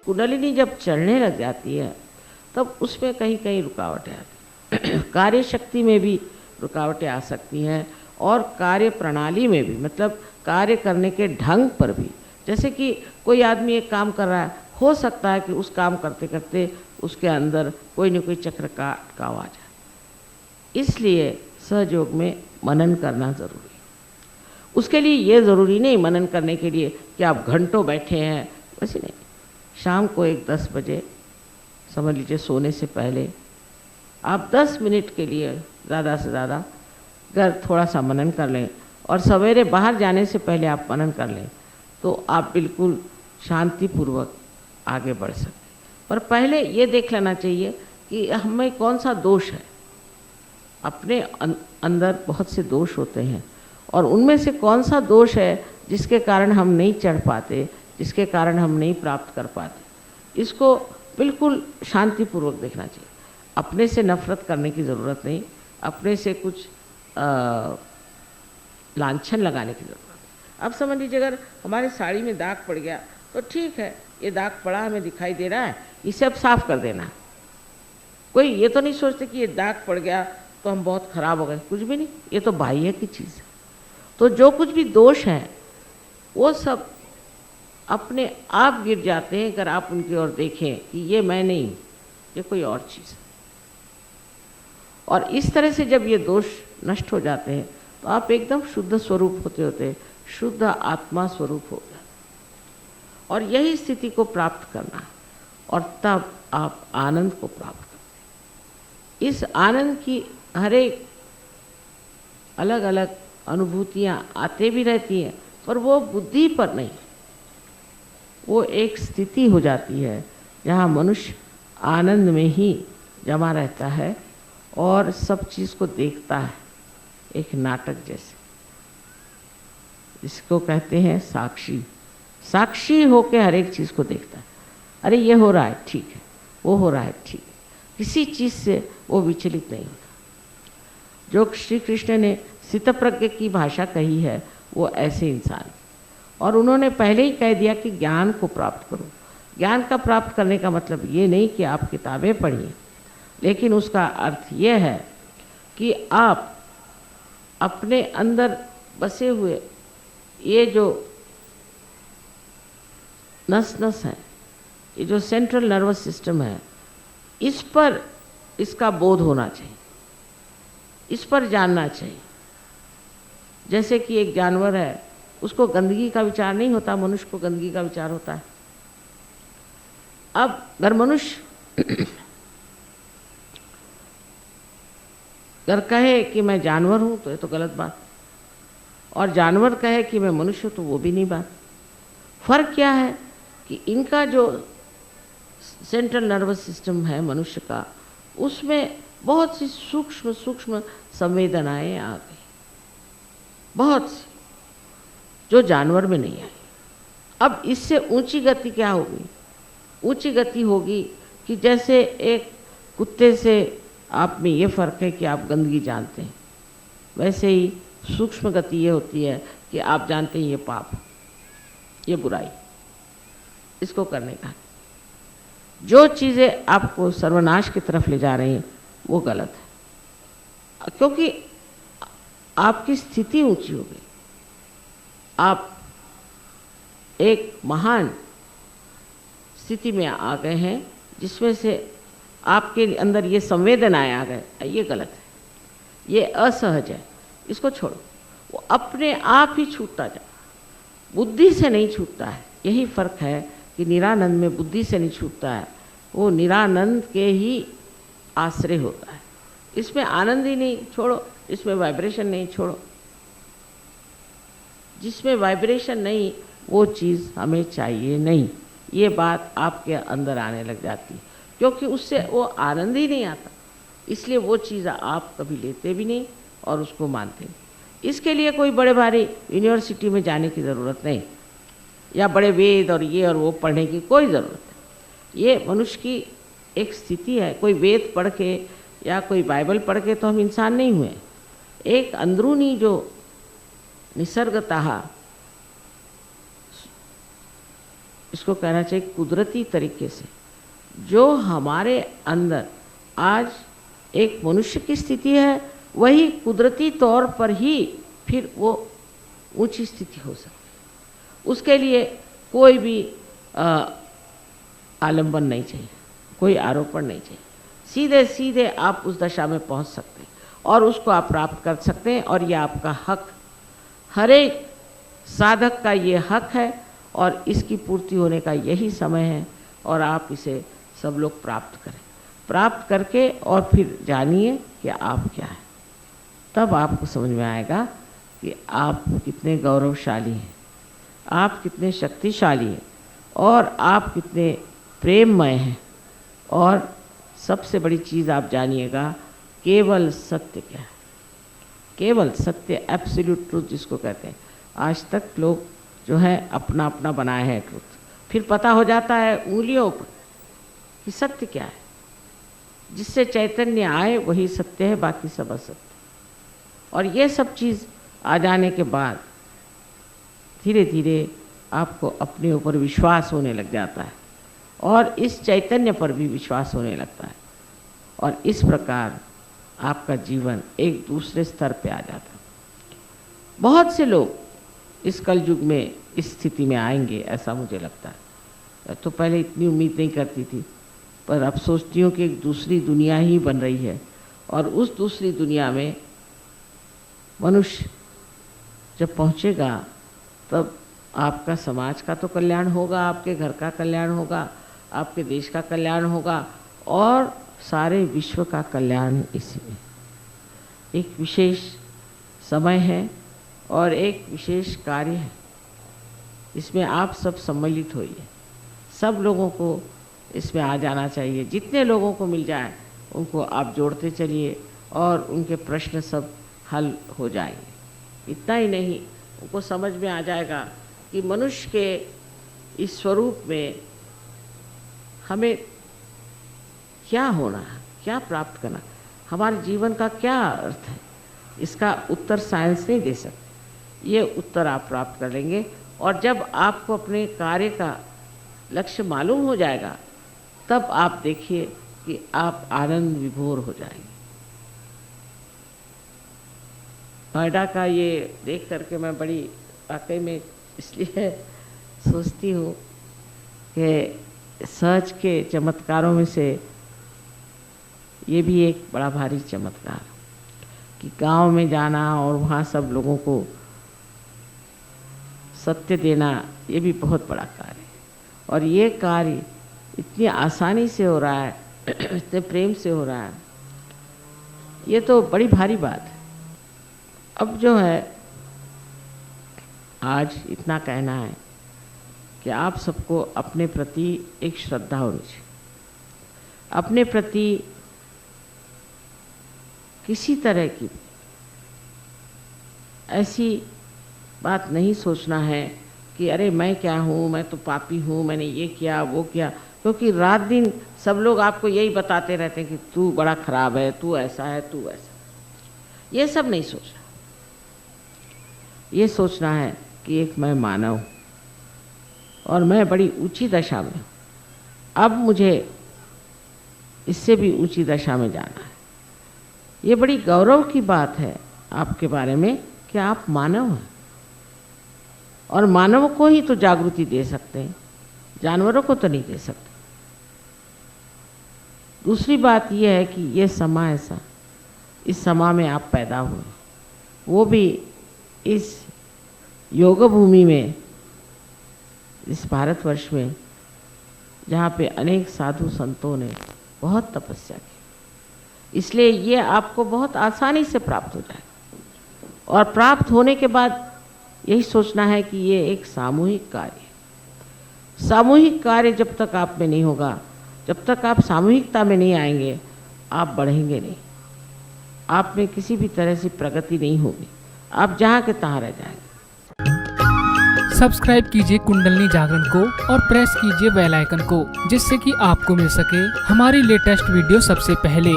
कुंडलिनी जब चलने लग जाती है तब उसमें कहीं कहीं रुकावटें आती हैं। कार्य शक्ति में भी रुकावटें आ सकती हैं और कार्य प्रणाली में भी, मतलब कार्य करने के ढंग पर भी। जैसे कि कोई आदमी एक काम कर रहा है, हो सकता है कि उस काम करते करते उसके अंदर कोई न कोई चक्र का अटकाव आ जाए। इसलिए सहयोग में मनन करना ज़रूरी है। उसके लिए ये ज़रूरी नहीं मनन करने के लिए कि आप घंटों बैठे हैं, वैसे नहीं। शाम को एक 10 बजे समझ लीजिए सोने से पहले आप 10 मिनट के लिए ज़्यादा से ज़्यादा अगर थोड़ा सा मनन कर लें और सवेरे बाहर जाने से पहले आप मनन कर लें तो आप बिल्कुल शांतिपूर्वक आगे बढ़ सकते हैं। पर पहले ये देख लेना चाहिए कि हमें कौन सा दोष है। अपने अंदर बहुत से दोष होते हैं और उनमें से कौन सा दोष है जिसके कारण हम नहीं चढ़ पाते, जिसके कारण हम नहीं प्राप्त कर पाते। इसको बिल्कुल शांतिपूर्वक देखना चाहिए। अपने से नफरत करने की ज़रूरत नहीं, अपने से कुछ लांछन लगाने की ज़रूरत है। अब समझ लीजिए अगर हमारे साड़ी में दाग पड़ गया तो ठीक है, ये दाग पड़ा हमें दिखाई दे रहा है, इसे अब साफ कर देना। कोई ये तो नहीं सोचते कि ये दाग पड़ गया तो हम बहुत खराब हो गए, कुछ भी नहीं, ये तो बाह्य की चीज़ है। तो जो कुछ भी दोष हैं वो सब अपने आप गिर जाते हैं अगर आप उनकी ओर देखें कि ये मैं नहीं हूँ, ये कोई और चीज़ है। और इस तरह से जब ये दोष नष्ट हो जाते हैं तो आप एकदम शुद्ध स्वरूप होते होते शुद्ध आत्मा स्वरूप हो जाते। और यही स्थिति को प्राप्त करना और तब आप आनंद को प्राप्त करते। इस आनंद की हर एक अलग अलग अनुभूतियाँ आते भी रहती हैं, पर वो बुद्धि पर नहीं, वो एक स्थिति हो जाती है जहाँ मनुष्य आनंद में ही जमा रहता है और सब चीज़ को देखता है एक नाटक जैसे। इसको कहते हैं साक्षी। साक्षी होके हर एक चीज़ को देखता है। अरे ये हो रहा है ठीक है, वो हो रहा है ठीक है, किसी चीज़ से वो विचलित नहीं होता। जो श्री कृष्ण ने स्थितप्रज्ञ की भाषा कही है वो ऐसे इंसान, और उन्होंने पहले ही कह दिया कि ज्ञान को प्राप्त करो। ज्ञान का प्राप्त करने का मतलब ये नहीं कि आप किताबें पढ़िए, लेकिन उसका अर्थ ये है कि आप अपने अंदर बसे हुए ये जो नस नस है, ये जो सेंट्रल नर्वस सिस्टम है, इस पर इसका बोध होना चाहिए, इस पर जानना चाहिए। जैसे कि एक जानवर है, उसको गंदगी का विचार नहीं होता, मनुष्य को गंदगी का विचार होता है। अब अगर मनुष्य अगर कहे कि मैं जानवर हूँ तो ये तो गलत बात, और जानवर कहे कि मैं मनुष्य हूँ तो वो भी नहीं बात। फर्क क्या है कि इनका जो सेंट्रल नर्वस सिस्टम है मनुष्य का, उसमें बहुत सी सूक्ष्म सूक्ष्म संवेदनाएं आ गई, बहुत सी, जो जानवर में नहीं आई। अब इससे ऊंची गति क्या होगी? ऊंची गति होगी कि जैसे एक कुत्ते से आप में ये फ़र्क है कि आप गंदगी जानते हैं, वैसे ही सूक्ष्म गति ये होती है कि आप जानते हैं ये पाप, ये बुराई, इसको करने का। जो चीज़ें आपको सर्वनाश की तरफ ले जा रही हैं वो गलत है, क्योंकि आपकी स्थिति ऊंची हो गई। आप एक महान स्थिति में आ गए हैं जिसमें से आपके अंदर ये संवेदनाएं आ गए। ये गलत है, ये असहज है, इसको छोड़ो। वो अपने आप ही छूटता जा, बुद्धि से नहीं छूटता है। यही फर्क है कि निरानंद में बुद्धि से नहीं छूटता है, वो निरानंद के ही आश्रय होता है। इसमें आनंद ही नहीं, छोड़ो। इसमें वाइब्रेशन नहीं, छोड़ो। जिसमें वाइब्रेशन नहीं वो चीज़ हमें चाहिए नहीं, ये बात आपके अंदर आने लग जाती है, क्योंकि उससे वो आनंद ही नहीं आता। इसलिए वो चीज़ आप कभी लेते भी नहीं और उसको मानते नहीं। इसके लिए कोई बड़े भारी यूनिवर्सिटी में जाने की ज़रूरत नहीं, या बड़े वेद और ये और वो पढ़ने की कोई ज़रूरत नहीं। ये मनुष्य की एक स्थिति है। कोई वेद पढ़ के या कोई बाइबल पढ़ के तो हम इंसान नहीं हुए। एक अंदरूनी जो निसर्गतः इसको कहना चाहिए कुदरती तरीके से, जो हमारे अंदर आज एक मनुष्य की स्थिति है, वही कुदरती तौर पर ही फिर वो ऊंची स्थिति हो सकती है। उसके लिए कोई भी आलंबन नहीं चाहिए, कोई आरोपण नहीं चाहिए, सीधे सीधे आप उस दशा में पहुंच सकते हैं और उसको आप प्राप्त कर सकते हैं। और ये आपका हक, हर एक साधक का ये हक है और इसकी पूर्ति होने का यही समय है। और आप इसे सब लोग प्राप्त करें, प्राप्त करके और फिर जानिए कि आप क्या है। तब आपको समझ में आएगा कि आप कितने गौरवशाली हैं, आप कितने शक्तिशाली हैं और आप कितने प्रेममय हैं। और सबसे बड़ी चीज़ आप जानिएगा, केवल सत्य क्या है, केवल सत्य, एब्सोल्यूट ट्रूथ जिसको कहते हैं। आज तक लोग जो है अपना अपना बनाए हैं ट्रूथ, फिर पता हो जाता है उंगलियों पर कि सत्य क्या है। जिससे चैतन्य आए वही सत्य है, बाकी सब असत्य। और ये सब चीज़ आ जाने के बाद धीरे धीरे आपको अपने ऊपर विश्वास होने लग जाता है और इस चैतन्य पर भी विश्वास होने लगता है। और इस प्रकार आपका जीवन एक दूसरे स्तर पे आ जाता है। बहुत से लोग इस कलयुग में इस स्थिति में आएंगे, ऐसा मुझे लगता है। तो पहले इतनी उम्मीद नहीं करती थी, पर अब सोचती हूँ कि एक दूसरी दुनिया ही बन रही है और उस दूसरी दुनिया में मनुष्य जब पहुँचेगा तब आपका समाज का तो कल्याण होगा, आपके घर का कल्याण होगा, आपके देश का कल्याण होगा और सारे विश्व का कल्याण इसी में। एक विशेष समय है और एक विशेष कार्य है, इसमें आप सब सम्मिलित होइए। सब लोगों को इसमें आ जाना चाहिए। जितने लोगों को मिल जाए उनको आप जोड़ते चलिए और उनके प्रश्न सब हल हो जाएंगे। इतना ही नहीं, उनको समझ में आ जाएगा कि मनुष्य के इस स्वरूप में हमें क्या होना है, क्या प्राप्त करना, हमारे जीवन का क्या अर्थ है। इसका उत्तर साइंस नहीं दे सकती, ये उत्तर आप प्राप्त कर लेंगे। और जब आपको अपने कार्य का लक्ष्य मालूम हो जाएगा तब आप देखिए कि आप आनंद विभोर हो जाएंगे। नोएडा का ये देख करके मैं बड़ी वाकई में इसलिए सोचती हूँ कि सच के चमत्कारों में से ये भी एक बड़ा भारी चमत्कार कि गांव में जाना और वहाँ सब लोगों को सत्य देना, ये भी बहुत बड़ा कार्य है। और ये कार्य इतनी आसानी से हो रहा है, इतने प्रेम से हो रहा है, ये तो बड़ी भारी बात है। अब जो है आज इतना कहना है कि आप सबको अपने प्रति एक श्रद्धा होनी चाहिए। अपने प्रति किसी तरह की ऐसी बात नहीं सोचना है कि अरे मैं क्या हूँ, मैं तो पापी हूँ, मैंने ये किया वो किया। क्योंकि रात दिन सब लोग आपको यही बताते रहते हैं कि तू बड़ा खराब है, तू ऐसा है, तू ऐसा है। ये सब नहीं सोचना, ये सोचना है कि एक मैं मानव हूँ और मैं बड़ी ऊंची दशा में हूँ। अब मुझे इससे भी ऊंची दशा में जाना है। ये बड़ी गौरव की बात है आपके बारे में कि आप मानव हैं और मानव को ही तो जागृति दे सकते हैं, जानवरों को तो नहीं दे सकते। दूसरी बात यह है कि ये समा ऐसा, इस समा में आप पैदा हुए, वो भी इस योग भूमि में, इस भारतवर्ष में जहाँ पे अनेक साधु संतों ने बहुत तपस्या की। इसलिए ये आपको बहुत आसानी से प्राप्त हो जाएगा। और प्राप्त होने के बाद यही सोचना है कि ये एक सामूहिक कार्य है। सामूहिक कार्य जब तक आप में नहीं होगा, जब तक आप सामूहिकता में नहीं आएंगे, आप बढ़ेंगे नहीं, आप में किसी भी तरह से प्रगति नहीं होगी, आप जहाँ के तहाँ रह जाएंगे। सब्सक्राइब कीजिए कुंडलिनी जागरण को और प्रेस कीजिए बेल आइकन को, जिससे कि आपको मिल सके हमारी लेटेस्ट वीडियो सबसे पहले।